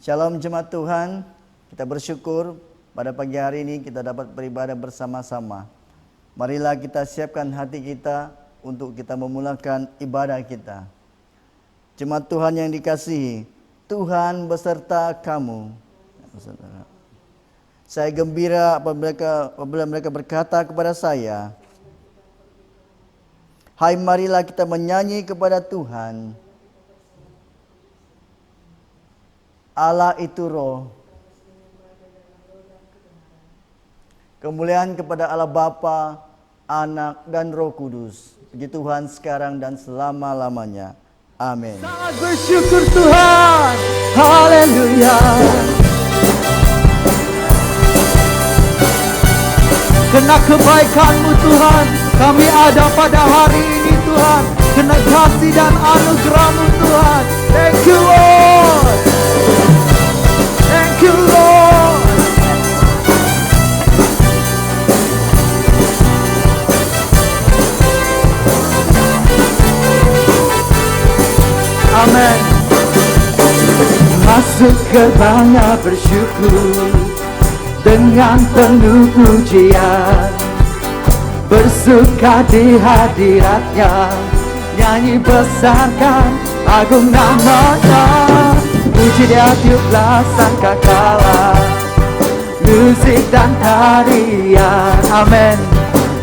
Shalom jemaat Tuhan, kita bersyukur pada pagi hari ini kita dapat beribadah bersama-sama. Marilah kita siapkan hati kita untuk kita memulakan ibadah kita. Jemaat Tuhan yang dikasihi, Tuhan beserta kamu. Saya gembira apabila mereka berkata kepada saya, hai marilah kita menyanyi kepada Tuhan. Allah itu roh. Kemuliaan kepada Allah Bapa, Anak dan Roh Kudus. Puji Tuhan sekarang dan selama-lamanya. Amin. Sangat bersyukur Tuhan. Haleluya. Karena kebaikan-Mu Tuhan, kami ada pada hari ini Tuhan. Karena kasih dan anugerah-Mu Tuhan. Thank you Lord. Thank you Lord. Amin. Masuk gerbangnya bersyukur dengan penuh pujian, bersuka di hadiratnya, nyanyi besarkan agung namanya. Puji Dia tiuplah sangkakala, musik dan tarian. Amin.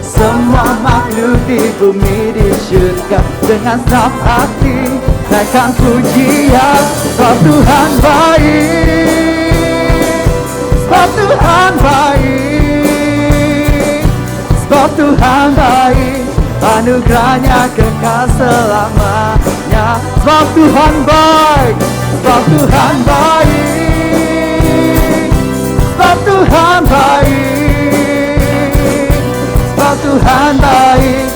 Semua makhluk di bumi di surga dengan senang hati naikkan pujian. Sebab Tuhan baik, sebab Tuhan baik, sebab Tuhan baik, anugerahnya kekal selamanya. Sebab Tuhan baik, sebab Tuhan baik, sebab Tuhan baik, sebab Tuhan baik,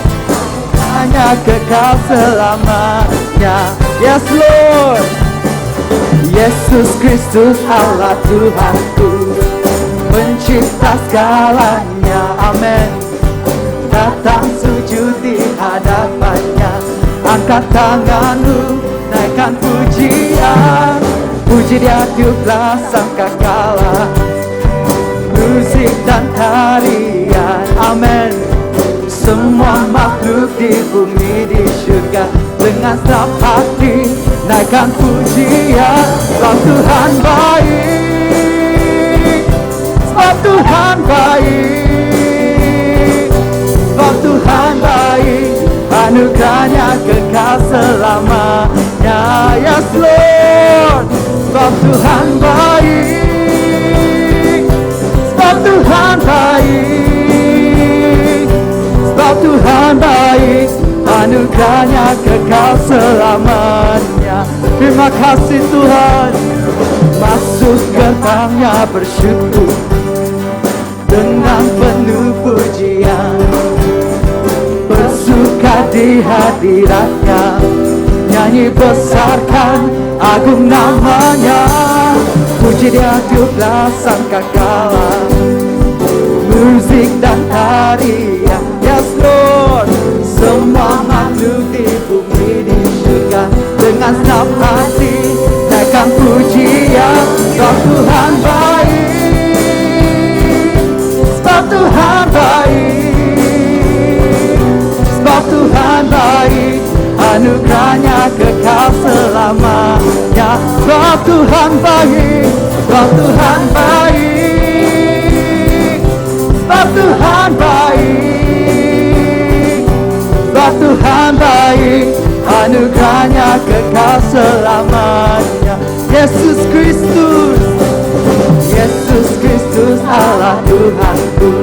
hanya kekal selamanya. Yes Lord. Yesus Kristus Allah Tuhanku, pencipta segalanya. Amin. Datang sujud di hadapannya, angkat tanganmu, naikkan pujian. Puji Dia tiuplah sangkakala, musik dan tarian. Amin. Semua makhluk di bumi di surga dengan senang hati naikkan pujian. Sebab Tuhan baik, sebab Tuhan baik, sebab Tuhan baik, anugerahnya kekal selamanya. Yes Lord. Sebab Tuhan baik, sebab Tuhan baik, sebab Tuhan baik, anugerahnya kekal selamanya. Terima kasih Tuhan. Masuk gerbangnya bersyukur dengan penuh pujian, bersuka di hadiratnya, nyanyi besarkan agung namanya. Puji Dia tiuplah sangkakala, musik dan tarian. Yes Lord. Semua makhluk di bumi di surga dengan senang hati naikkan pujian. Sebab Tuhan baik, sebab Tuhan baik, sebab Tuhan baik, anugerahnya kekal selamanya. Sebab Tuhan baik, sebab Tuhan baik, sebab Tuhan baik, sebab Tuhan baik, anugerahnya kekal selamanya. Yesus Kristus, Yesus Kristus Allah Tuhanku,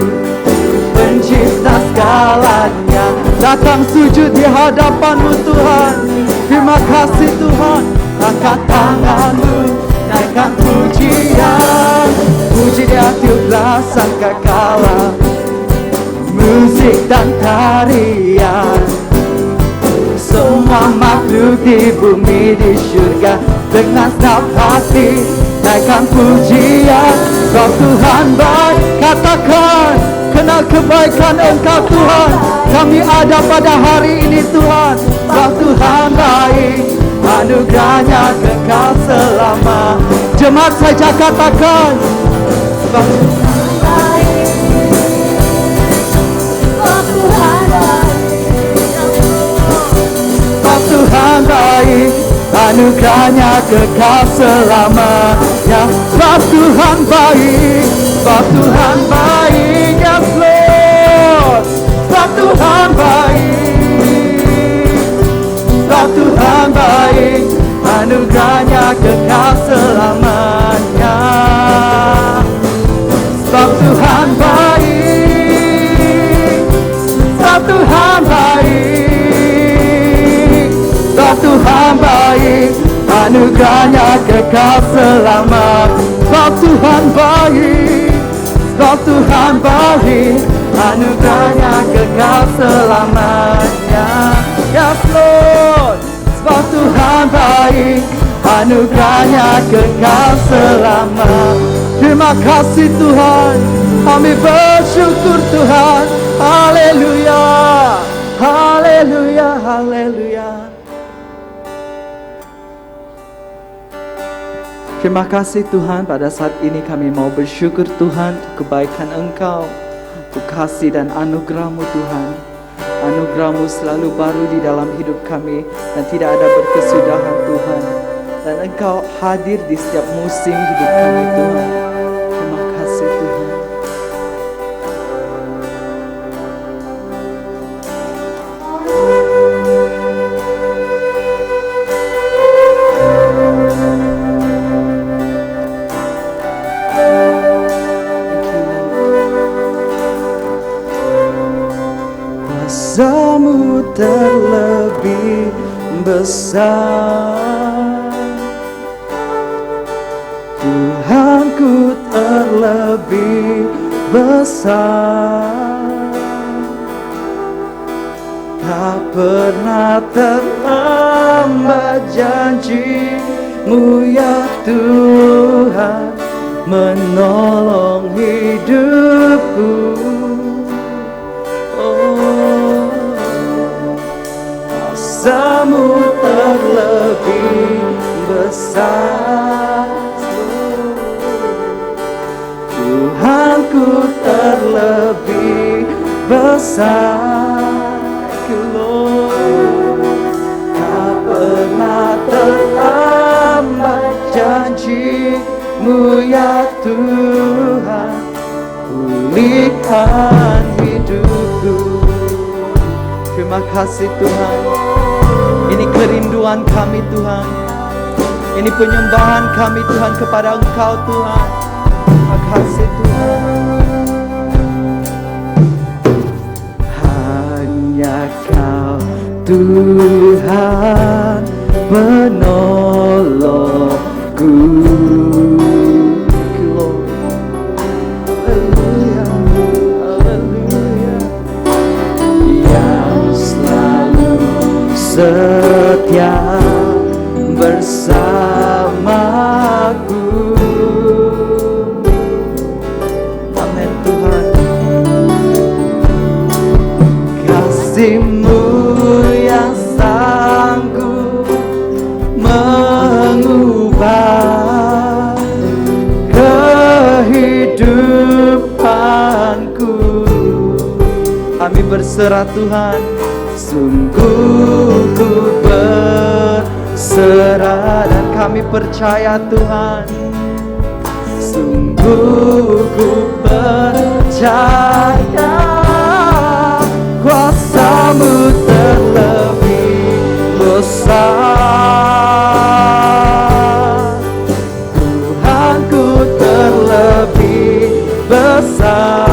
pencipta segalanya. Datang sujud di hadapan-Mu Tuhan. Terima kasih Tuhan. Angkat tanganmu, naikkan pujian. Puji Dia tiuplah sangkakala, musik dan tarian. Semua makhluk di bumi di surga dengan senang hati naikkan pujian. Sebab Tuhan baik. Katakan, kenal kebaikan Engkau Tuhan. Kami ada pada hari ini Tuhan. Sebab Tuhan baik, anugerahnya kekal selama. Jemaat semangat saja katakan. Sebab Tuhan baik, anugerahnya kekal selamanya. Sebab Tuhan baik, sebab Tuhan baik, yes Lord. Sebab Tuhan baik, sebab Tuhan baik, anugerahnya kekal selamanya. Sebab Tuhan baik, sebab Tuhan baik, sebab Tuhan baik, anugerahnya kekal selamanya. Sebab Tuhan baik, sebab Tuhan baik, anugerahnya kekal selamanya. Yes Lord. Sebab Tuhan baik, anugerahnya kekal selamanya. Terima kasih Tuhan, kami bersyukur Tuhan. Haleluya, haleluya, haleluya. Terima kasih Tuhan, pada saat ini kami mau bersyukur Tuhan kebaikan Engkau, untuk kasih dan anugerah-Mu Tuhan. Anugerah-Mu selalu baru di dalam hidup kami dan tidak ada berkesudahan Tuhan. Dan Engkau hadir di setiap musim hidup kami Tuhan. Terima kasih Tuhan. Kuasa-Mu terlebih besar, Tuhanku terlebih besar. Tak pernah terlambat janji-Mu ya Tuhan, menolong hidupku. Kuasa-Mu terlebih besar, Tuhanku terlebih besar. Tak pernah terlambat janji-Mu ya Tuhan, pulihkan hidupku. Terima kasih Tuhan. Ini kerinduan kami Tuhan. Ini penyembahan kami Tuhan kepada Engkau Tuhan. Terima kasih Tuhan. Hanya Kau Tuhan penolongku. Setia bersamaku. Amin Tuhan. Kasih-Mu yang sanggup mengubah kehidupanku. Kami berserah Tuhan. Sungguh ku berserah dan kami percaya Tuhan. Sungguh ku percaya, kuasa-Mu terlebih besar, Tuhanku terlebih besar.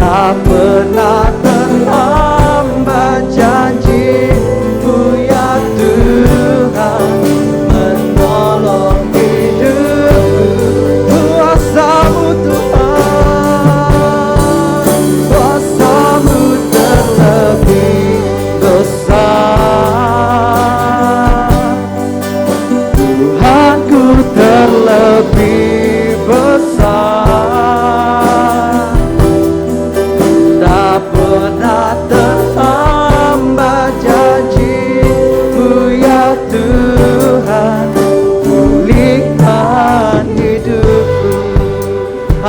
Tak pernah terlambat janji-Mu ya Tuhan, menolong hidupku. Kuasa-Mu Tuhan, kuasa-Mu terlebih besar.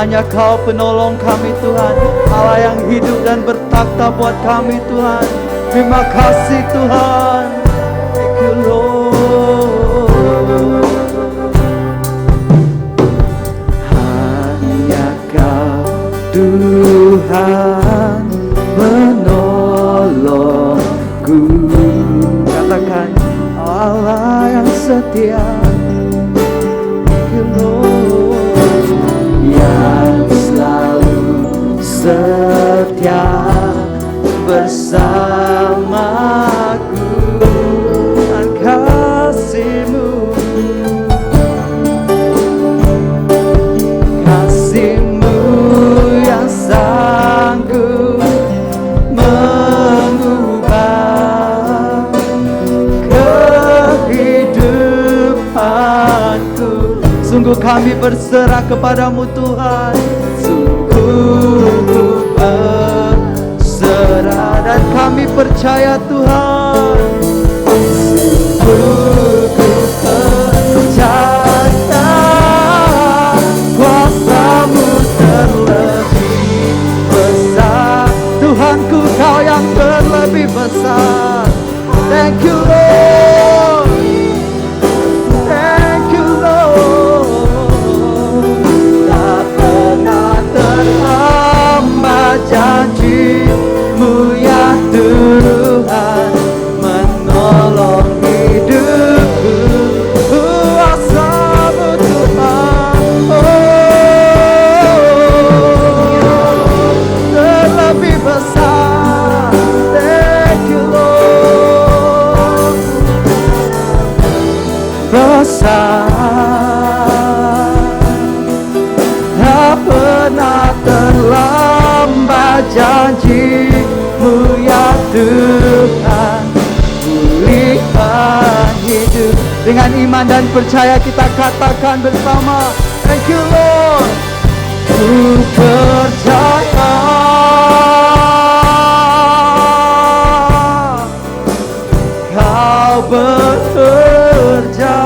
hanya Kau penolong kami Tuhan, Allah yang hidup dan bertakhta buat kami Tuhan. Terima kasih Tuhan. Thank you Lord. Hanya Kau Tuhan menolongku. Katakan Allah yang setia, yang selalu setia bersamaku dan kasih-Mu, kasih-Mu yang sanggup mengubah kehidupanku. Sungguh kami berserah kepadamu Tuhan, sungguh berserah dan kami percaya Tuhan, sungguh percaya kuasa-Mu terlebih besar. Tuhanku, Kau yang terlebih besar. Thank you Lord. Thank you Lord. Tak pernah terlambat janji-Mu ya Tuhan, menolong hidupku. Kuasa-Mu Tuhan, terlebih besar. Thank you Lord. Besar, tak pernah terlambat janji-Mu ya Tuhan, pulihkan hidup. Dengan iman dan percaya kita katakan bersama, thank you Lord. Ku percaya Kau bekerja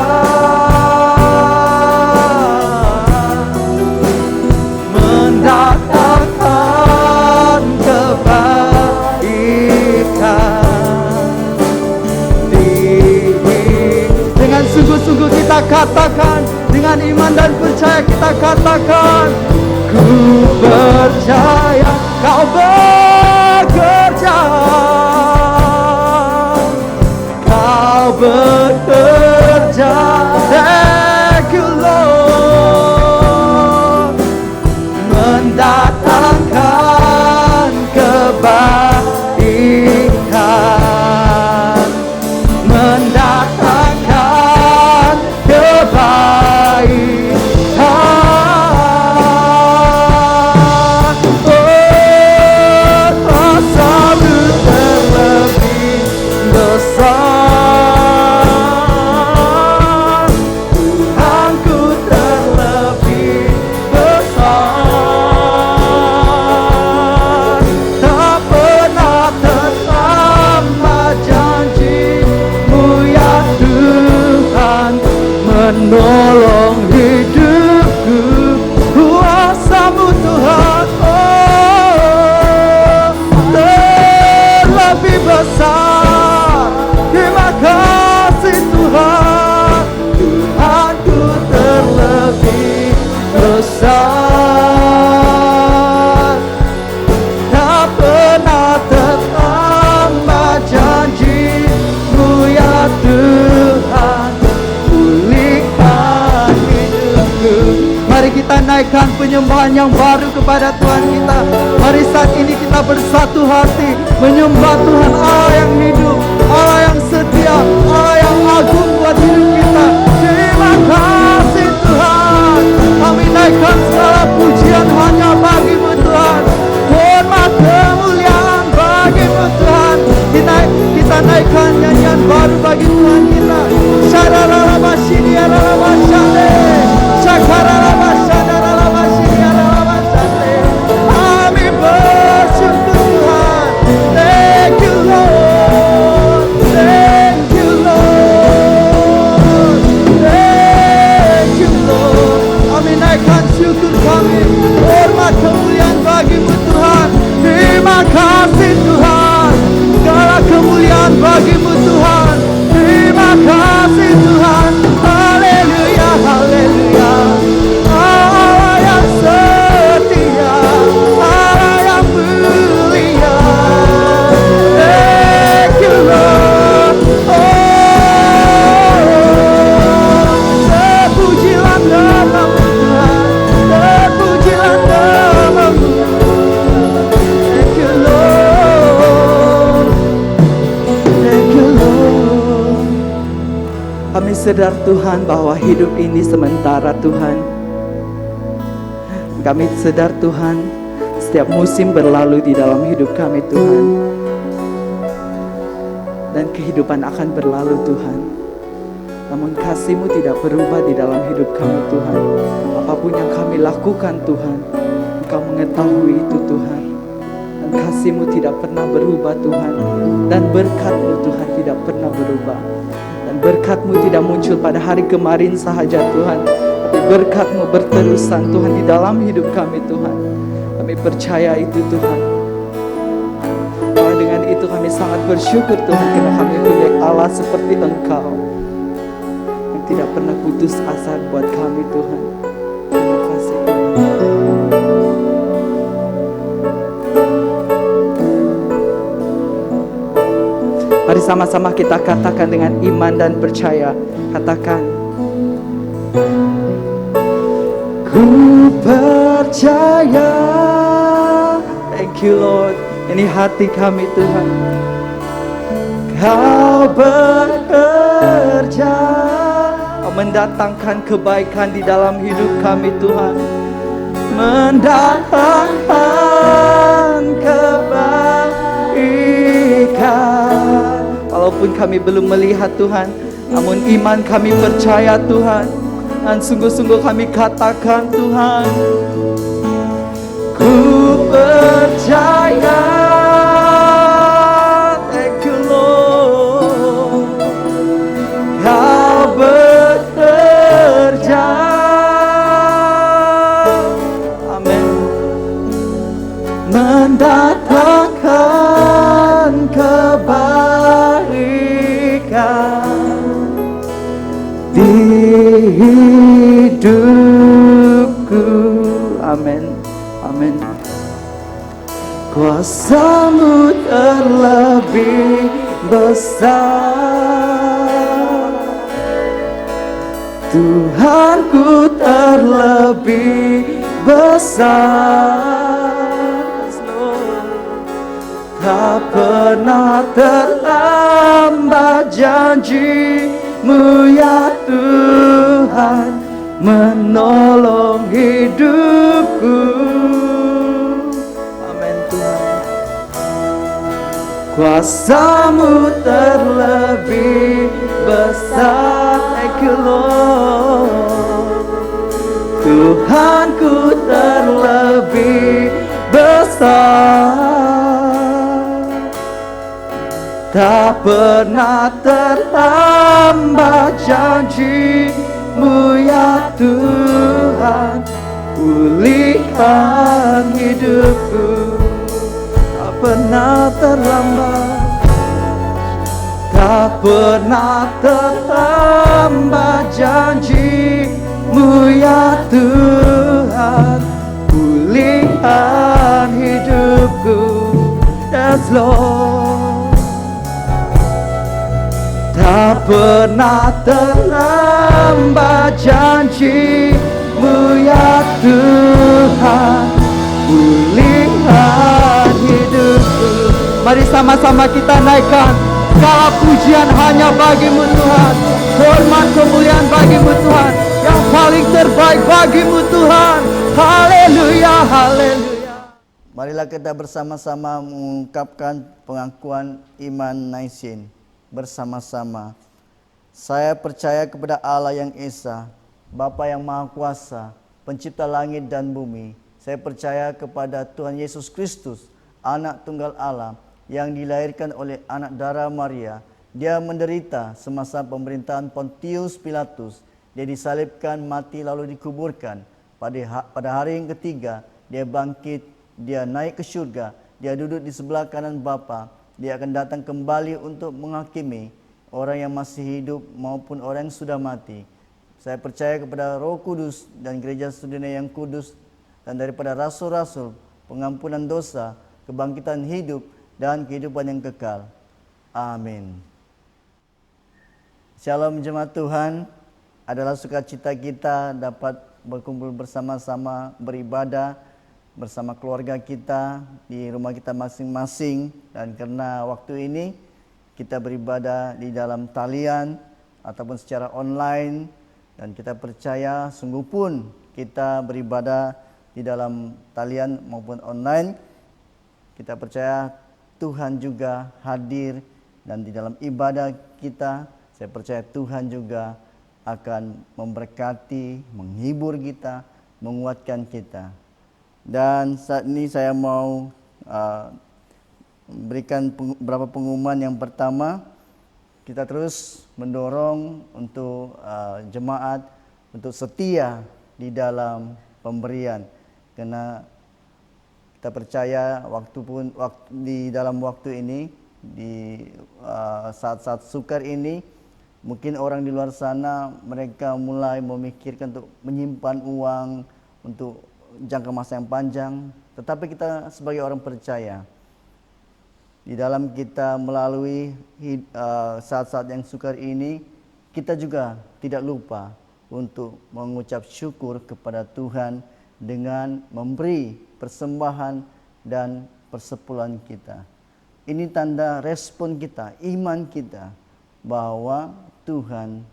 mendatangkan kebaikan. Dengan sungguh-sungguh kita katakan, dengan iman dan percaya kita katakan, ku percaya Kau bekerja, Kau bekerja. Thank you Lord. Mendatangkan kebaikan, mendatangkan kebaikan. Kuasa-Mu terlebih besar, Tuhanku terlebih besar. Tak pernah terlambat janji-Mu ya Tuhan, menolong hidupku. Kuasa-Mu Tuhan, terlebih besar. Terima kasih Tuhan, Tuhanku terlebih besar. Tak pernah terlambat janji-Mu ya Tuhan, pulihkan hidupku. Mari kita naikkan penyembahan yang baru kepada Tuhan kita. Mari saat ini kita bersatu hati menyembah Tuhan, Allah yang hidup, Allah yang setia, Allah yang agung buat hidup kita. Terima kasih Tuhan. Kami naikkan segala pujian hanya bagi-Mu Tuhan. Hormat kemuliaan bagi-Mu Tuhan. Kita naikkan nyanyian baru bagi Tuhan kita. Syararabashini arabashane, Syakarabashana arabashini arabashane. Kami bersyukur Tuhan. Thank you Lord. Thank you Lord. Kami sadar Tuhan bahwa hidup ini sementara Tuhan. Kami sadar Tuhan, setiap musim berlalu di dalam hidup kami Tuhan. Dan kehidupan akan berlalu Tuhan. Namun kasih-Mu tidak berubah di dalam hidup kami Tuhan. Apapun yang kami lakukan Tuhan, Engkau mengetahui itu Tuhan. Dan kasih-Mu tidak pernah berubah Tuhan. Dan berkat-Mu Tuhan tidak pernah berubah. Dan berkat-Mu tidak muncul pada hari kemarin sahaja Tuhan. Tapi berkat-Mu berterusan Tuhan di dalam hidup kami Tuhan. Kami percaya itu Tuhan. Bahwa dengan itu kami sangat bersyukur Tuhan. Karena kami punya Allah seperti Engkau. Tidak pernah putus asa buat kami Tuhan. Terima kasih Tuhan. Mari sama-sama kita katakan dengan iman dan percaya. Katakan, ku percaya. Thank you Lord. Ini hati kami Tuhan. Kau bekerja, mendatangkan kebaikan di dalam hidup kami Tuhan. Mendatangkan kebaikan. Walaupun kami belum melihat Tuhan, namun iman kami percaya Tuhan. Dan sungguh-sungguh kami katakan Tuhan, ku percaya. Thank you Lord. Kau bekerja. Amin. Mendatangkan kebaikan di hidupku. Amin. Amin. Kuasa-Mu terlebih besar, Tuhanku terlebih besar. Tak pernah terlambat janji-Mu ya Tuhan, menolong hidupku. Amin Tuhan. Kuasa-Mu terlebih besar. Thank you Lord. Tuhanku terlebih besar. Tak pernah terlambat janji-Mu ya Tuhan, pulihkan hidupku. Tak pernah terlambat. Tak pernah terlambat janji-Mu ya Tuhan, pulihkan hidupku. Yes Lord. Tak pernah terlambat janji-Mu ya Tuhan, pulihkan hidupku. Mari sama-sama kita naikkan segala pujian hanya bagi-Mu Tuhan. Hormat kemuliaan bagi-Mu Tuhan. Yang paling terbaik bagi-Mu Tuhan. Haleluya, haleluya. Marilah kita bersama-sama mengungkapkan pengakuan iman Naisin. Bersama-sama. Saya percaya kepada Allah yang Esa, Bapa yang Maha Kuasa, Pencipta langit dan bumi. Saya percaya kepada Tuhan Yesus Kristus, Anak Tunggal Allah, yang dilahirkan oleh anak darah Maria. Dia menderita semasa pemerintahan Pontius Pilatus. Dia disalibkan, mati lalu dikuburkan. Pada hari yang ketiga, dia bangkit, dia naik ke surga. Dia duduk di sebelah kanan Bapa. Dia akan datang kembali untuk menghakimi orang yang masih hidup maupun orang yang sudah mati. Saya percaya kepada Roh Kudus dan gereja sedunia yang kudus, dan daripada rasul-rasul, pengampunan dosa, kebangkitan hidup, dan kehidupan yang kekal. Amin. Shalom jemaat Tuhan. Adalah sukacita kita dapat berkumpul bersama-sama beribadah bersama keluarga kita di rumah kita masing-masing, dan karena waktu ini kita beribadah di dalam talian ataupun secara online, dan kita percaya sungguh pun kita beribadah di dalam talian maupun online, kita percaya Tuhan juga hadir, dan di dalam ibadah kita saya percaya Tuhan juga akan memberkati, menghibur kita, menguatkan kita. Dan saat ini saya mau berikan beberapa pengumuman. Yang pertama, kita terus mendorong untuk jemaat untuk setia di dalam pemberian, karena kita percaya di dalam waktu ini, di saat-saat sukar ini, mungkin orang di luar sana mereka mulai memikirkan untuk menyimpan uang untuk jangka masa yang panjang. Tetapi kita sebagai orang percaya, di dalam kita melalui saat-saat yang sukar ini, kita juga tidak lupa untuk mengucap syukur kepada Tuhan dengan memberi persembahan dan persepuluhan kita. Ini tanda respon kita, iman kita, bahwa Tuhan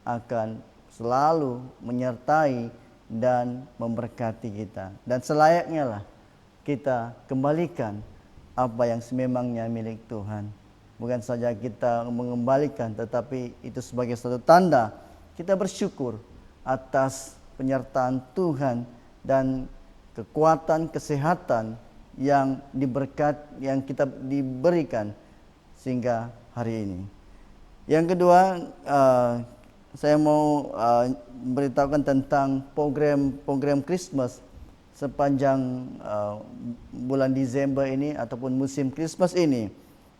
akan selalu menyertai dan memberkati kita. Dan selayaknya lah kita kembalikan apa yang sememangnya milik Tuhan. Bukan saja kita mengembalikan, tetapi itu sebagai satu tanda kita bersyukur atas penyertaan Tuhan dan kekuatan, kesehatan yang kita diberikan sehingga hari ini. Yang kedua, saya mau beritahukan tentang program Christmas sepanjang bulan Desember ini ataupun musim Christmas ini.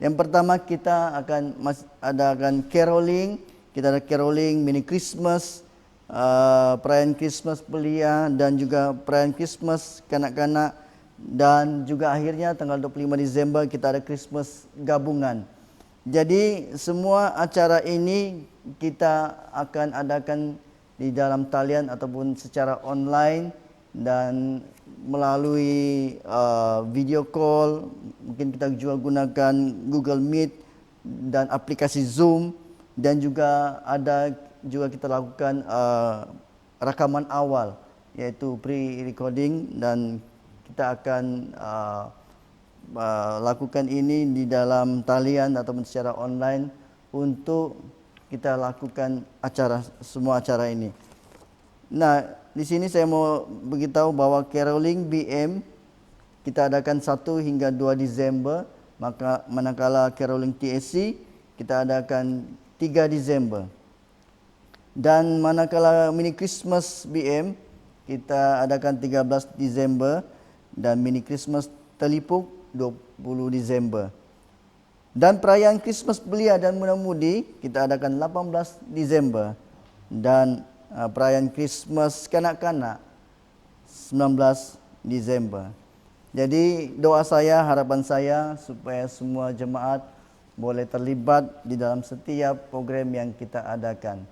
Yang pertama, kita akan adakan caroling. Kita ada caroling mini Christmas, perayaan Christmas belia, dan juga perayaan Christmas kanak-kanak. Dan juga akhirnya tanggal 25 Desember kita ada Christmas gabungan. Jadi semua acara ini kita akan adakan di dalam talian ataupun secara online dan melalui video call. Mungkin kita juga gunakan Google Meet dan aplikasi Zoom, dan juga kita lakukan rekaman awal, yaitu pre-recording, dan kita akan lakukan ini di dalam talian ataupun secara online untuk kita lakukan semua acara ini. Nah, di sini saya mau beritahu bahwa caroling BM kita adakan 1 hingga 2 Desember, manakala caroling TSC kita adakan 3 Desember. Dan manakala mini Christmas BM kita adakan 13 Desember dan mini Christmas Telipuk 20 Desember. Dan perayaan Christmas belia dan muda-mudi kita adakan 18 Desember, dan perayaan Christmas kanak-kanak 19 Desember. Jadi doa saya, harapan saya supaya semua jemaat boleh terlibat di dalam setiap program yang kita adakan.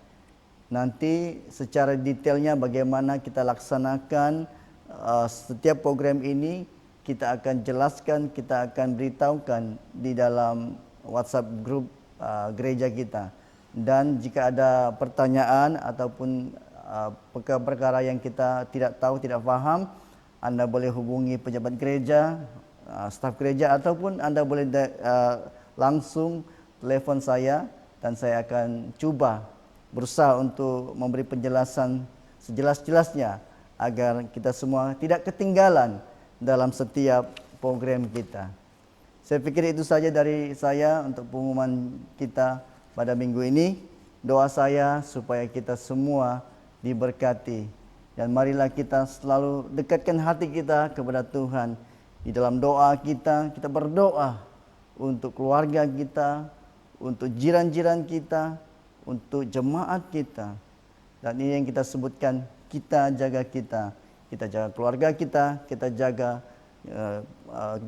Nanti secara detailnya bagaimana kita laksanakan setiap program ini, kita akan jelaskan, kita akan beritahukan di dalam WhatsApp grup gereja kita. Dan jika ada pertanyaan ataupun perkara-perkara yang kita tidak tahu, tidak paham, Anda boleh hubungi pejabat gereja, staf gereja, ataupun Anda boleh langsung telepon saya, dan saya akan berusaha untuk memberi penjelasan sejelas-jelasnya agar kita semua tidak ketinggalan dalam setiap program kita. Saya pikir itu saja dari saya untuk pengumuman kita pada minggu ini. Doa saya supaya kita semua diberkati, dan marilah kita selalu dekatkan hati kita kepada Tuhan. Di dalam doa kita berdoa untuk keluarga kita, untuk jiran-jiran kita, untuk jemaat kita. Dan ini yang kita sebutkan, kita jaga keluarga kita jaga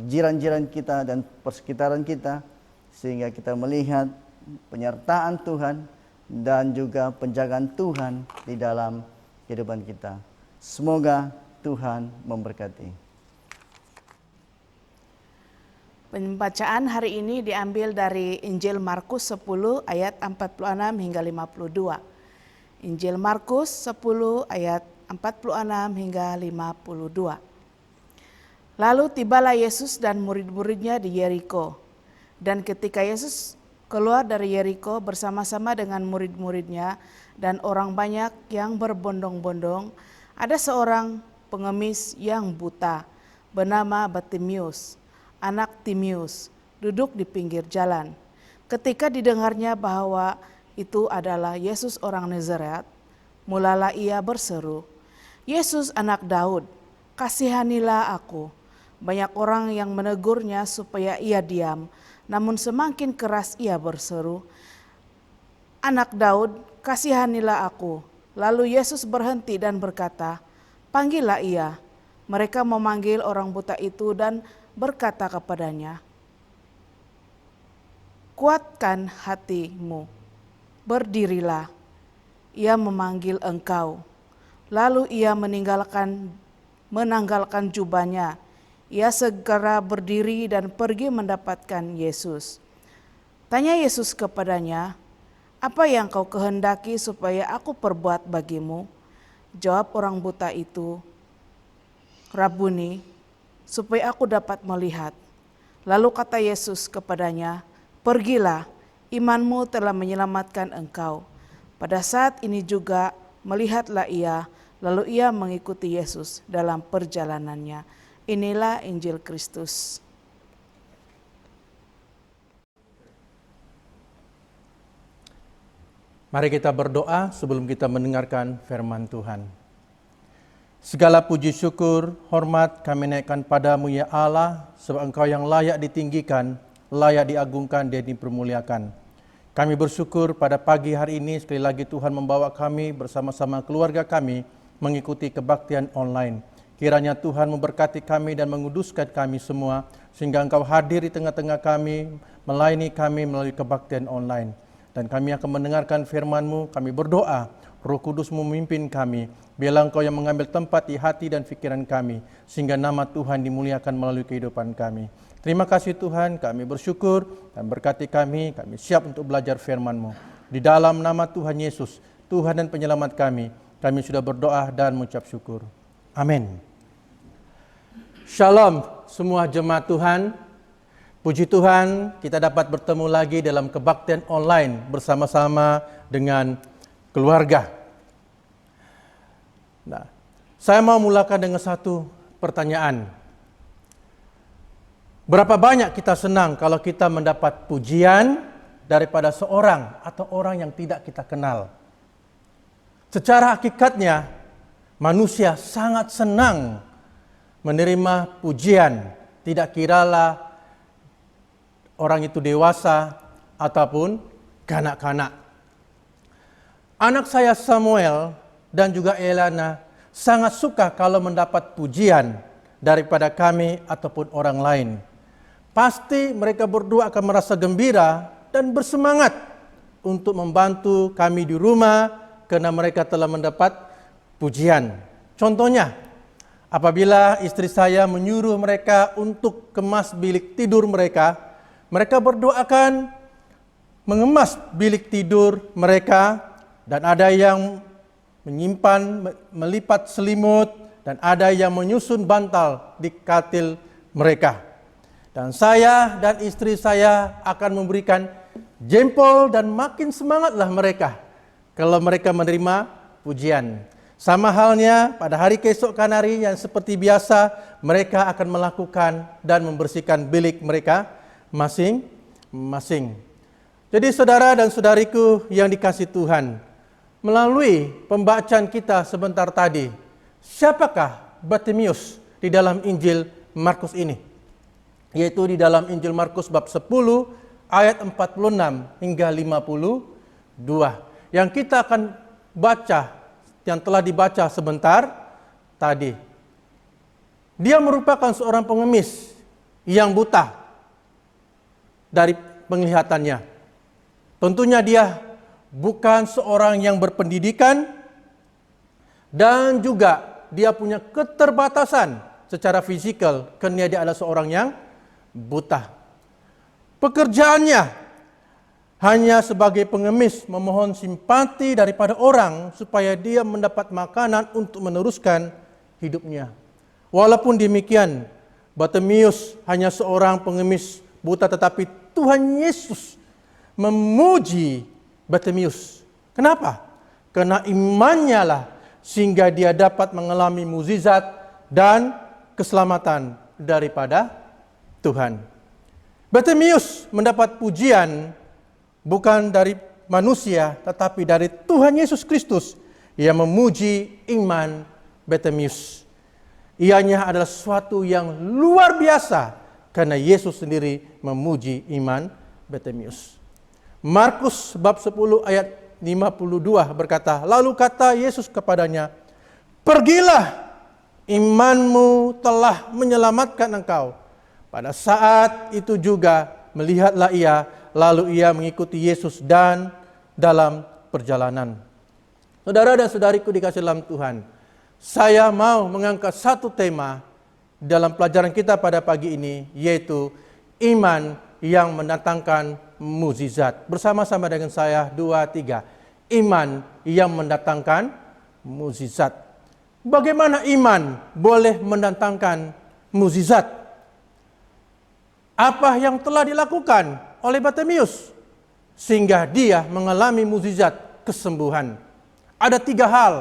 jiran-jiran kita dan persekitaran kita, sehingga kita melihat penyertaan Tuhan dan juga penjagaan Tuhan di dalam kehidupan kita. Semoga Tuhan memberkati. Pembacaan hari ini diambil dari Injil Markus 10 ayat 46 hingga 52. Injil Markus 10 ayat 46 hingga 52. Lalu tibalah Yesus dan murid-muridnya di Yeriko. Dan ketika Yesus keluar dari Yeriko bersama-sama dengan murid-muridnya dan orang banyak yang berbondong-bondong, ada seorang pengemis yang buta bernama Bartimius, anak Timius, duduk di pinggir jalan. Ketika didengarnya bahwa itu adalah Yesus orang Nazaret, mulalah ia berseru, "Yesus anak Daud, kasihanilah aku." Banyak orang yang menegurnya supaya ia diam, namun semakin keras ia berseru, "Anak Daud, kasihanilah aku." Lalu Yesus berhenti dan berkata, "Panggillah ia." Mereka memanggil orang buta itu dan berkata kepadanya, "Kuatkan hatimu, berdirilah, ia memanggil engkau." Lalu ia menanggalkan jubahnya. Ia segera berdiri dan pergi mendapatkan Yesus. Tanya Yesus kepadanya, "Apa yang kau kehendaki supaya aku perbuat bagimu?" Jawab orang buta itu, "Rabuni, supaya aku dapat melihat." Lalu kata Yesus kepadanya, "Pergilah, imanmu telah menyelamatkan engkau." Pada saat ini juga melihatlah ia, lalu ia mengikuti Yesus dalam perjalanannya. Inilah Injil Kristus. Mari kita berdoa sebelum kita mendengarkan firman Tuhan. Segala puji syukur, hormat kami naikkan padamu ya Allah, sebab Engkau yang layak ditinggikan, layak diagungkan dan dipermuliakan. Kami bersyukur pada pagi hari ini sekali lagi Tuhan membawa kami bersama-sama keluarga kami mengikuti kebaktian online. Kiranya Tuhan memberkati kami dan menguduskan kami semua, sehingga Engkau hadir di tengah-tengah kami, melayani kami melalui kebaktian online. Dan kami akan mendengarkan firman-Mu, kami berdoa, Roh Kudus memimpin kami, biarlah Engkau yang mengambil tempat di hati dan pikiran kami, sehingga nama Tuhan dimuliakan melalui kehidupan kami. Terima kasih Tuhan, kami bersyukur dan berkati kami siap untuk belajar firman-Mu. Di dalam nama Tuhan Yesus, Tuhan dan Penyelamat kami sudah berdoa dan mengucap syukur. Amin. Shalom semua jemaat Tuhan. Puji Tuhan kita dapat bertemu lagi dalam kebaktian online bersama-sama dengan keluarga. Nah, saya mau mulakan dengan satu pertanyaan. Berapa banyak kita senang kalau kita mendapat pujian daripada seorang atau orang yang tidak kita kenal? Secara hakikatnya, manusia sangat senang menerima pujian, tidak kiralah orang itu dewasa ataupun kanak-kanak. Anak saya Samuel dan juga Elana sangat suka kalau mendapat pujian daripada kami ataupun orang lain. Pasti mereka berdua akan merasa gembira dan bersemangat untuk membantu kami di rumah karena mereka telah mendapat pujian. Contohnya, apabila istri saya menyuruh mereka untuk kemas bilik tidur mereka, mereka berdua akan mengemas bilik tidur mereka, dan ada yang menyimpan, melipat selimut, dan ada yang menyusun bantal di katil mereka. Dan saya dan istri saya akan memberikan jempol dan makin semangatlah mereka kalau mereka menerima pujian. Sama halnya pada hari keesokan hari yang seperti biasa, mereka akan melakukan dan membersihkan bilik mereka masing-masing. Jadi saudara dan saudariku yang dikasihi Tuhan, melalui pembacaan kita sebentar tadi, siapakah Bartimius di dalam Injil Markus ini? Yaitu di dalam Injil Markus bab 10 ayat 46 hingga 52. Yang kita akan baca, yang telah dibaca sebentar tadi. Dia merupakan seorang pengemis yang buta dari penglihatannya. Tentunya dia bukan seorang yang berpendidikan dan juga dia punya keterbatasan secara fisikal karena dia adalah seorang yang buta. Pekerjaannya hanya sebagai pengemis memohon simpati daripada orang supaya dia mendapat makanan untuk meneruskan hidupnya. Walaupun demikian, Bartimeus hanya seorang pengemis buta, tetapi Tuhan Yesus memuji Bartimeus. Kenapa? Karena imannya lah sehingga dia dapat mengalami mukjizat dan keselamatan daripada Tuhan. Bartimeus mendapat pujian bukan dari manusia, tetapi dari Tuhan Yesus Kristus yang memuji iman Bartimeus. Ianya adalah sesuatu yang luar biasa karena Yesus sendiri memuji iman Bartimeus. Markus bab 10 ayat 52 berkata, lalu kata Yesus kepadanya, pergilah, imanmu telah menyelamatkan engkau. Pada saat itu juga melihatlah ia, lalu ia mengikuti Yesus dan dalam perjalanan. Saudara dan saudariku dikasih dalam Tuhan, saya mau mengangkat satu tema dalam pelajaran kita pada pagi ini, yaitu iman yang mendatangkan mukjizat. Bersama-sama dengan saya, 2, 3. Iman yang mendatangkan mukjizat. Bagaimana iman boleh mendatangkan mukjizat? Apa yang telah dilakukan oleh Bartimeus sehingga dia mengalami mukjizat kesembuhan? Ada 3 hal.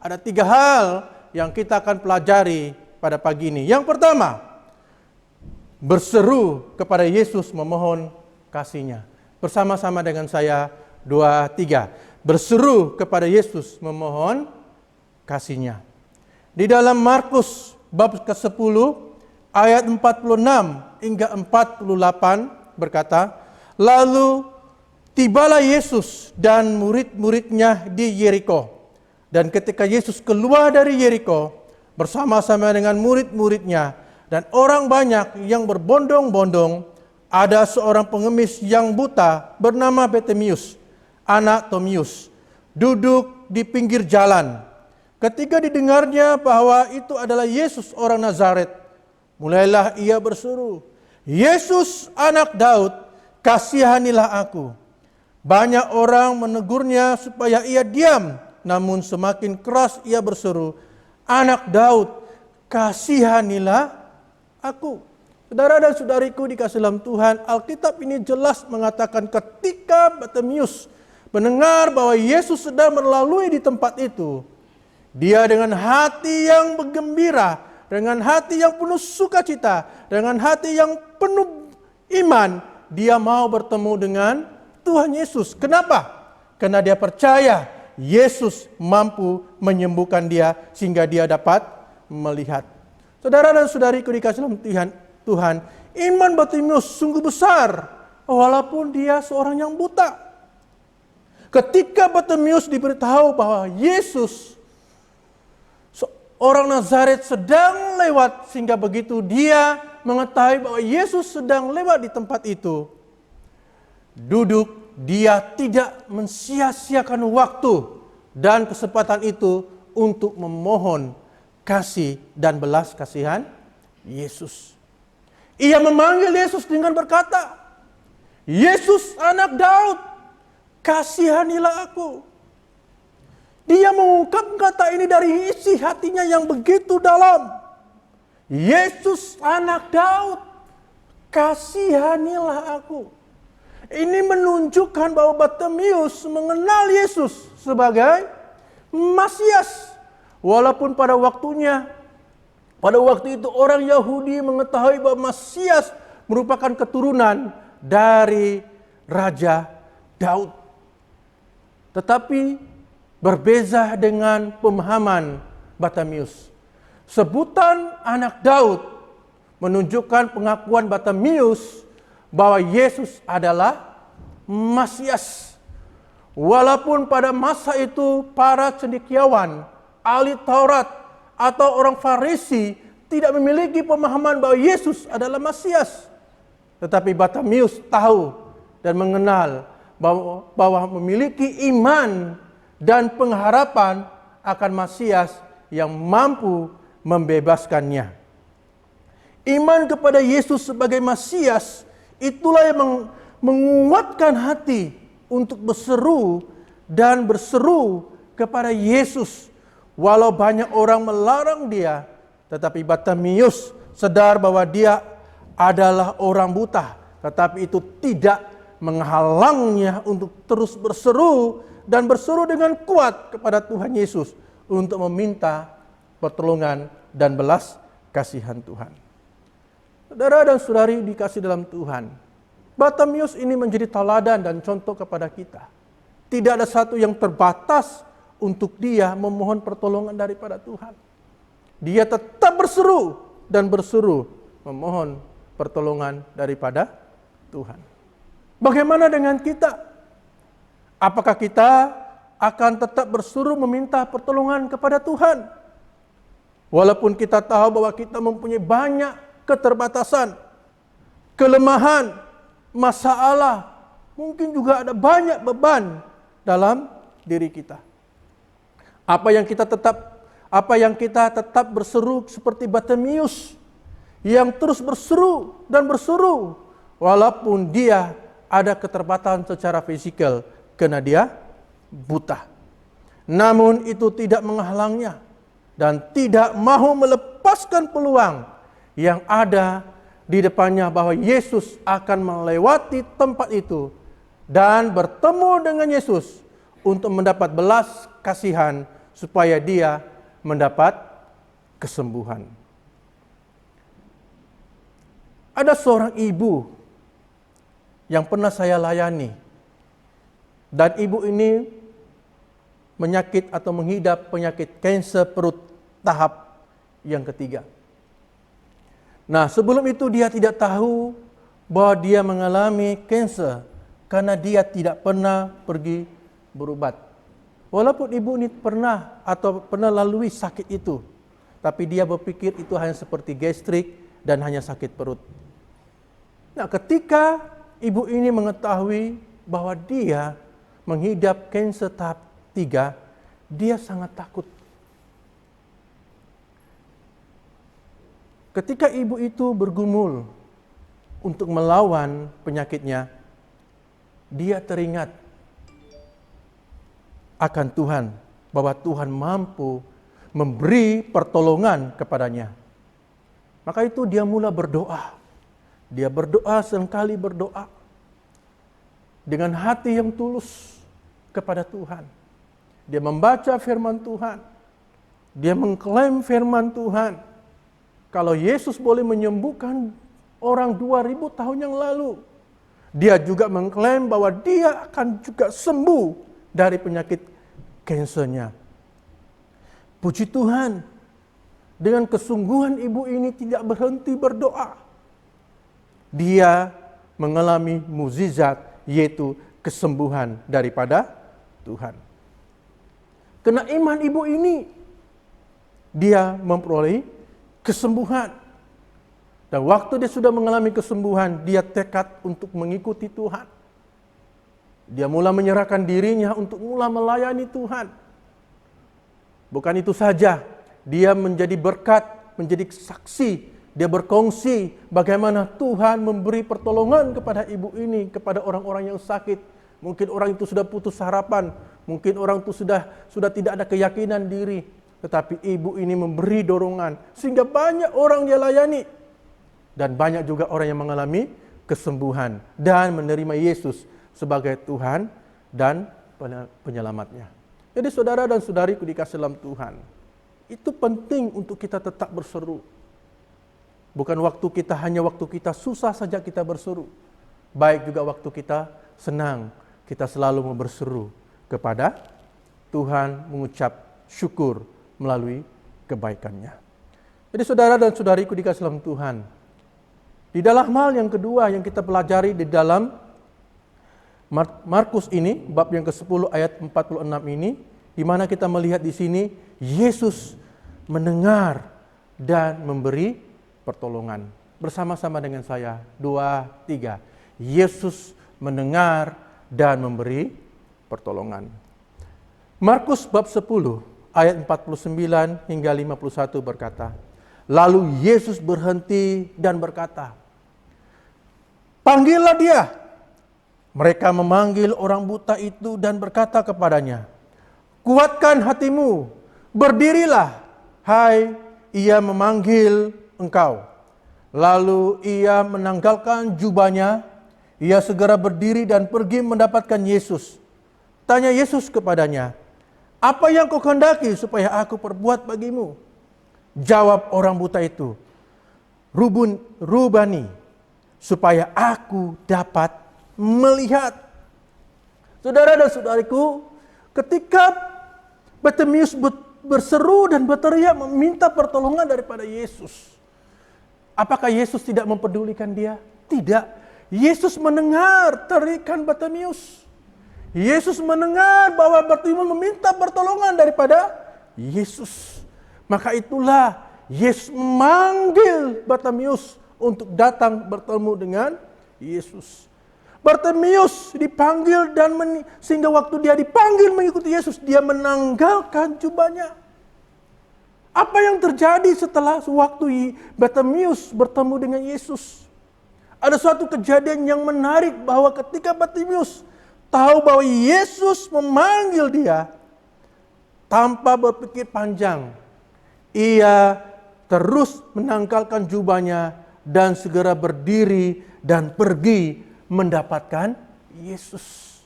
Ada 3 hal yang kita akan pelajari pada pagi ini. Yang pertama, berseru kepada Yesus memohon kasih-Nya. Bersama-sama dengan saya, 2, 3. Berseru kepada Yesus memohon kasih-Nya. Di dalam Markus bab ke-10 ayat 46 hingga 48 berkata, lalu tibalah Yesus dan murid-muridnya di Yeriko. Dan ketika Yesus keluar dari Yeriko bersama-sama dengan murid-muridnya dan orang banyak yang berbondong-bondong, ada seorang pengemis yang buta bernama Bartimeus, anak Timeus, duduk di pinggir jalan. Ketika didengarnya bahwa itu adalah Yesus orang Nazaret, mulailah ia berseru, Yesus anak Daud, kasihanilah aku. Banyak orang menegurnya supaya ia diam, namun semakin keras ia berseru, anak Daud, kasihanilah aku. Saudara dan saudariku dikasih dalam Tuhan, Alkitab ini jelas mengatakan ketika Bartimeus mendengar bahwa Yesus sedang melalui di tempat itu, dia dengan hati yang bergembira, dengan hati yang penuh sukacita, dengan hati yang penuh iman, dia mau bertemu dengan Tuhan Yesus. Kenapa? Karena dia percaya Yesus mampu menyembuhkan dia sehingga dia dapat melihat. Saudara dan saudariku dikasih dalam Tuhan, iman Bartimeus sungguh besar walaupun dia seorang yang buta. Ketika Bartimeus diberitahu bahwa Yesus orang Nazaret sedang lewat, sehingga begitu dia mengetahui bahwa Yesus sedang lewat di tempat itu, duduk, dia tidak mensia-siakan waktu dan kesempatan itu untuk memohon kasih dan belas kasihan Yesus. Ia memanggil Yesus dengan berkata, Yesus anak Daud, kasihanilah aku. Dia mengungkap kata ini dari isi hatinya yang begitu dalam. Yesus anak Daud, kasihanilah aku. Ini menunjukkan bahwa Bartimeus mengenal Yesus sebagai Masias. Walaupun pada waktu itu orang Yahudi mengetahui bahwa Masias merupakan keturunan dari Raja Daud. Tetapi berbeza dengan pemahaman Bartimeus. Sebutan anak Daud menunjukkan pengakuan Bartimeus bahwa Yesus adalah Masias. Walaupun pada masa itu para cendekiawan, ahli Taurat atau orang Farisi tidak memiliki pemahaman bahwa Yesus adalah Masias. Tetapi Bartimeus tahu dan mengenal bahwa memiliki iman dan pengharapan akan Masias yang mampu membebaskannya. Iman kepada Yesus sebagai Masias Itulah yang menguatkan hati untuk berseru dan berseru kepada Yesus. Walau banyak orang melarang dia, tetapi Bartimeus sadar bahwa dia adalah orang buta. Tetapi itu tidak menghalangnya untuk terus berseru dan berseru dengan kuat kepada Tuhan Yesus untuk meminta pertolongan dan belas kasihan Tuhan. Saudara dan saudari dikasih dalam Tuhan, Bartimeus ini menjadi teladan dan contoh kepada kita. Tidak ada satu yang terbatas untuk dia memohon pertolongan daripada Tuhan. Dia tetap berseru dan berseru memohon pertolongan daripada Tuhan. Bagaimana dengan kita? Apakah kita akan tetap berseru meminta pertolongan kepada Tuhan? Walaupun kita tahu bahwa kita mempunyai banyak keterbatasan, kelemahan, masalah, mungkin juga ada banyak beban dalam diri kita. Apa yang kita tetap berseru seperti Bartimeus yang terus berseru dan berseru walaupun dia ada keterbatasan secara fisikal karena dia buta. Namun itu tidak menghalangnya dan tidak mahu melepaskan peluang yang ada di depannya bahwa Yesus akan melewati tempat itu dan bertemu dengan Yesus untuk mendapat belas kasihan supaya dia mendapat kesembuhan. Ada seorang ibu yang pernah saya layani dan ibu ini mengidap penyakit kanser perut tahap yang ketiga. Nah, sebelum itu dia tidak tahu bahwa dia mengalami kanser karena dia tidak pernah pergi berobat. Walaupun ibu ini pernah lalui sakit itu, tapi dia berpikir itu hanya seperti gastrik dan hanya sakit perut. Nah, ketika ibu ini mengetahui bahwa dia mengidap kanser tahap 3, dia sangat takut. Ketika ibu itu bergumul untuk melawan penyakitnya, dia teringat akan Tuhan, bahwa Tuhan mampu memberi pertolongan kepadanya. Maka itu dia mula berdoa. Dia berdoa seringkali berdoa dengan hati yang tulus kepada Tuhan. Dia membaca firman Tuhan. Dia mengklaim firman Tuhan. Kalau Yesus boleh menyembuhkan orang 2000 tahun yang lalu, dia juga mengklaim bahwa dia akan juga sembuh dari penyakit kansernya. Puji Tuhan, dengan kesungguhan ibu ini tidak berhenti berdoa. Dia mengalami mukjizat, yaitu kesembuhan daripada Tuhan. Karena iman ibu ini, dia memperoleh kesembuhan. Dan waktu dia sudah mengalami kesembuhan, dia tekad untuk mengikuti Tuhan. Dia mula menyerahkan dirinya untuk mula melayani Tuhan. Bukan itu saja, dia menjadi berkat, menjadi saksi. Dia berkongsi bagaimana Tuhan memberi pertolongan kepada ibu ini, kepada orang-orang yang sakit. Mungkin orang itu sudah putus harapan, mungkin orang itu sudah tidak ada keyakinan diri. Tetapi ibu ini memberi dorongan sehingga banyak orang dia layani. Dan banyak juga orang yang mengalami kesembuhan dan menerima Yesus sebagai Tuhan dan penyelamatnya. Jadi saudara dan saudariku dikasih dalam Tuhan, itu penting untuk kita tetap berseru. Bukan hanya waktu kita susah saja kita berseru. Baik juga waktu kita senang, kita selalu mau berseru kepada Tuhan, mengucap syukur melalui kebaikannya. Jadi saudara dan saudariku dikasih dalam Tuhan, di dalam hal yang kedua yang kita pelajari di dalam Markus ini, bab yang ke-10 ayat 46 ini, di mana kita melihat di sini Yesus mendengar dan memberi pertolongan. Bersama-sama dengan saya, 2, 3. Yesus mendengar dan memberi pertolongan. Markus bab 10 ayat 49 hingga 51 berkata, lalu Yesus berhenti dan berkata, Panggillah dia. Mereka memanggil orang buta itu dan berkata kepadanya, kuatkan hatimu, berdirilah, hai, ia memanggil engkau. Lalu ia menanggalkan jubahnya, ia segera berdiri dan pergi mendapatkan Yesus. Tanya Yesus kepadanya, apa yang kau kehendaki supaya aku perbuat bagimu? Jawab orang buta itu, Rubani, supaya aku dapat melihat. Saudara dan saudariku, ketika Bartimeus berseru dan berteriak meminta pertolongan daripada Yesus, apakah Yesus tidak mempedulikan dia? Tidak. Yesus mendengar teriakan Bartimeus. Yesus mendengar bahwa Bartimeus meminta pertolongan daripada Yesus. Maka itulah Yesus memanggil Bartimeus untuk datang bertemu dengan Yesus. Bartimeus dipanggil dan sehingga waktu dia dipanggil mengikuti Yesus, dia menanggalkan jubahnya. Apa yang terjadi setelah waktu Bartimeus bertemu dengan Yesus? Ada suatu kejadian yang menarik bahwa ketika Bartimeus tahu bahwa Yesus memanggil dia, tanpa berpikir panjang, ia terus menanggalkan jubahnya dan segera berdiri dan pergi mendapatkan Yesus.